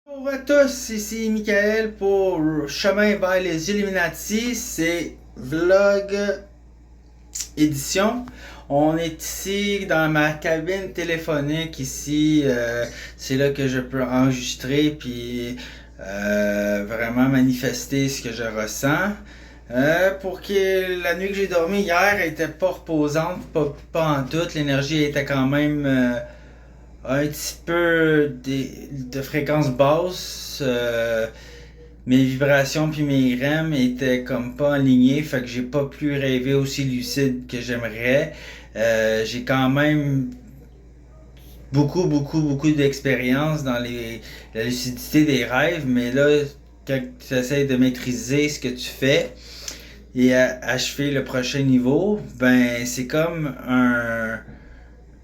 Bonjour à tous, ici Michael pour Chemin vers les Illuminati, c'est Vlog édition. On est ici dans ma cabine téléphonique ici, c'est là que je peux enregistrer puis vraiment manifester ce que je ressens. Pour que la nuit que j'ai dormi hier était pas reposante, pas en tout, l'énergie était quand même un petit peu de fréquence basse. Mes vibrations puis mes REM étaient comme pas alignées, fait que j'ai pas pu rêver aussi lucide que j'aimerais. J'ai quand même beaucoup d'expérience dans la lucidité des rêves, mais là, quand tu essaies de maîtriser ce que tu fais et achever le prochain niveau, ben c'est comme un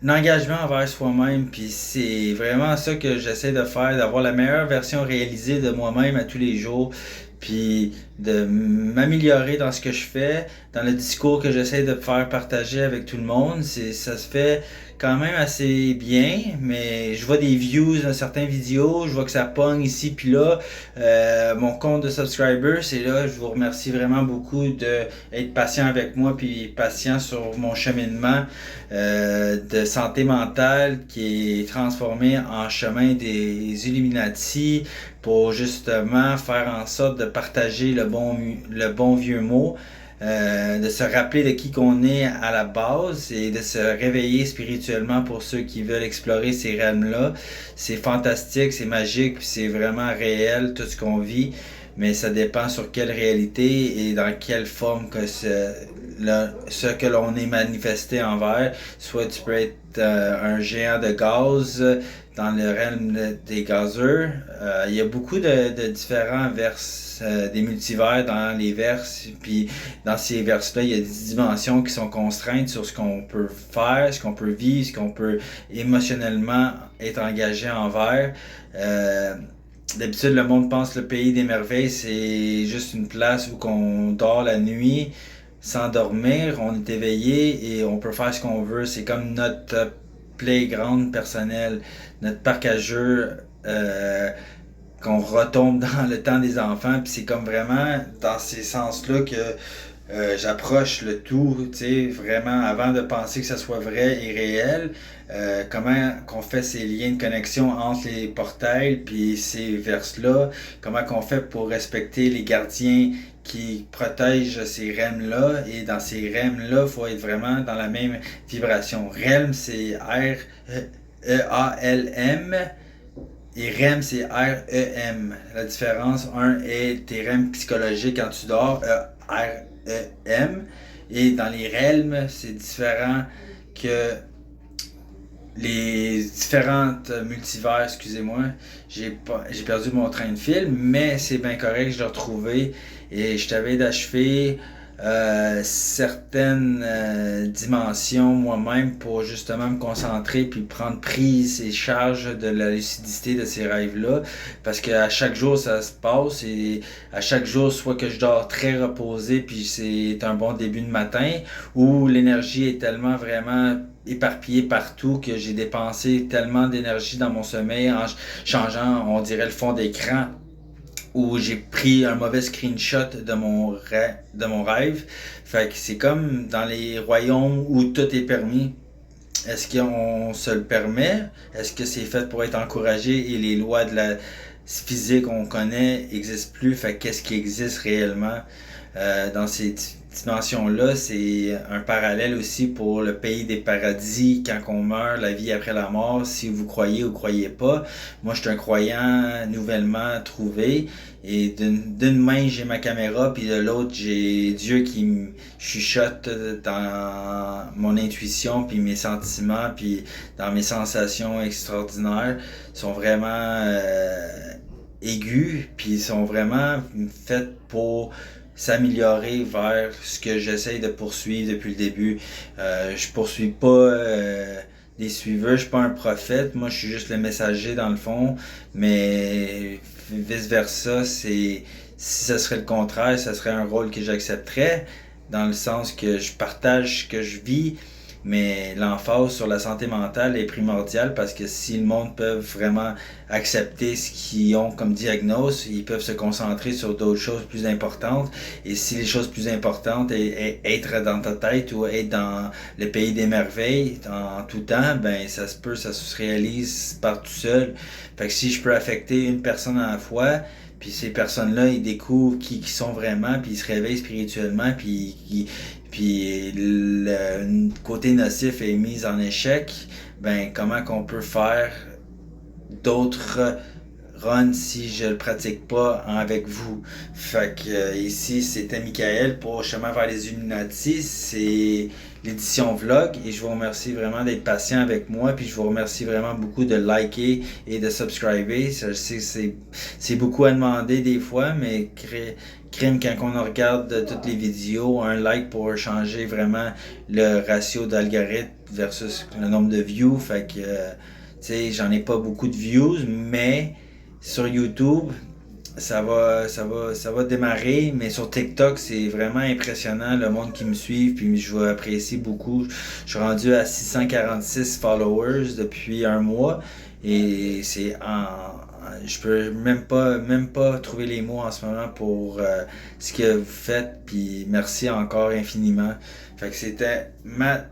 engagement envers soi-même, puis c'est vraiment ça que j'essaie de faire, d'avoir la meilleure version réalisée de moi-même à tous les jours, puis de m'améliorer dans ce que je fais, dans le discours que j'essaie de faire partager avec tout le monde. Ça se fait quand même assez bien, mais je vois des views dans certaines vidéos, je vois que ça pogne ici puis là. Mon compte de subscribers, c'est là, je vous remercie vraiment beaucoup d'être patient avec moi, puis patient sur mon cheminement de santé mentale qui est transformé en chemin des Illuminati pour justement faire en sorte de partager le bon vieux mot, de se rappeler de qui qu'on est à la base et de se réveiller spirituellement pour ceux qui veulent explorer ces realms-là. C'est fantastique, c'est magique, puis c'est vraiment réel tout ce qu'on vit, mais ça dépend sur quelle réalité et dans quelle forme que ce que l'on est manifesté envers. Soit tu peux être un géant de gaz dans le realm des gazeux. Il y a beaucoup de différents vers, des multivers dans les verses, puis dans ces verses-là, il y a des dimensions qui sont contraintes sur ce qu'on peut faire, ce qu'on peut vivre, ce qu'on peut émotionnellement être engagé envers. D'habitude, le monde pense que le pays des merveilles, c'est juste une place où on dort la nuit sans dormir, on est éveillé et on peut faire ce qu'on veut. C'est comme notre playground personnel, notre parc à jeux, qu'on retombe dans le temps des enfants. Puis c'est comme vraiment dans ces sens-là que j'approche le tout, tu sais, vraiment avant de penser que ça soit vrai et réel. Comment qu'on fait ces liens de connexion entre les portails puis ces vers-là, comment qu'on fait pour respecter les gardiens qui protègent ces realms-là, et dans ces realms-là, il faut être vraiment dans la même vibration. Realm, c'est R-E-A-L-M, et REM, c'est R-E-M. La différence, un est tes REM psychologiques quand tu dors, R-E-M. Et dans les realms, c'est différent que les différentes multivers, excusez-moi. J'ai perdu mon train de fil, mais c'est bien correct, je l'ai retrouvé. Et je t'avais d'achever certaines dimensions moi-même pour justement me concentrer puis prendre prise et charge de la lucidité de ces rêves-là, parce qu'à chaque jour ça se passe, et à chaque jour, soit que je dors très reposé puis c'est un bon début de matin, ou l'énergie est tellement vraiment éparpillée partout que j'ai dépensé tellement d'énergie dans mon sommeil en changeant, on dirait, le fond d'écran, où j'ai pris un mauvais screenshot de mon rêve. Fait que c'est comme dans les royaumes où tout est permis. Est-ce qu'on se le permet? Est-ce que c'est fait pour être encouragé et les lois de la physique qu'on connaît n'existent plus? Fait qu'est-ce qui existe réellement dans ces dimensions-là? C'est un parallèle aussi pour le pays des paradis, quand on meurt, la vie après la mort, si vous croyez ou croyez pas. Moi, je suis un croyant nouvellement trouvé, et d'une main j'ai ma caméra, puis de l'autre j'ai Dieu qui me chuchote dans mon intuition, puis mes sentiments, puis dans mes sensations extraordinaires, sont vraiment aigus, puis sont vraiment faites pour s'améliorer vers ce que j'essaye de poursuivre depuis le début. Je poursuis pas des suiveurs, je suis pas un prophète, moi je suis juste le messager dans le fond, mais vice versa, si ce serait le contraire, ça serait un rôle que j'accepterais, dans le sens que je partage ce que je vis, mais l'emphase sur la santé mentale est primordiale parce que si le monde peut vraiment accepter ce qu'ils ont comme diagnose, ils peuvent se concentrer sur d'autres choses plus importantes. Et si les choses plus importantes est être dans ta tête ou être dans le pays des merveilles en tout temps, ben ça se peut, ça se réalise par tout seul. Fait que si je peux affecter une personne à la fois, puis ces personnes-là, ils découvrent qui sont vraiment, puis ils se réveillent spirituellement, puis le côté nocif est mis en échec, ben comment qu'on peut faire d'autres runs si je le pratique pas avec vous. Fait que ici, c'était Michael pour Chemin vers les Illuminati. C'est l'édition vlog et je vous remercie vraiment d'être patient avec moi, puis je vous remercie vraiment beaucoup de liker et de subscriber. Je sais que c'est beaucoup à demander des fois, mais crime quand on regarde toutes les vidéos, un like pour changer vraiment le ratio d'algorithme versus le nombre de views. Fait que tu sais, j'en ai pas beaucoup de views, mais sur YouTube, ça va démarrer, mais sur TikTok, c'est vraiment impressionnant le monde qui me suit, puis je vous apprécie beaucoup. Je suis rendu à 646 followers depuis un mois et je peux même pas trouver les mots en ce moment pour ce que vous faites, puis merci encore infiniment. Fait que c'était ma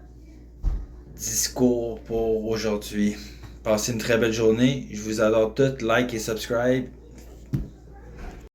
discours pour aujourd'hui. Passez une très belle journée. Je vous adore toutes. Like et subscribe.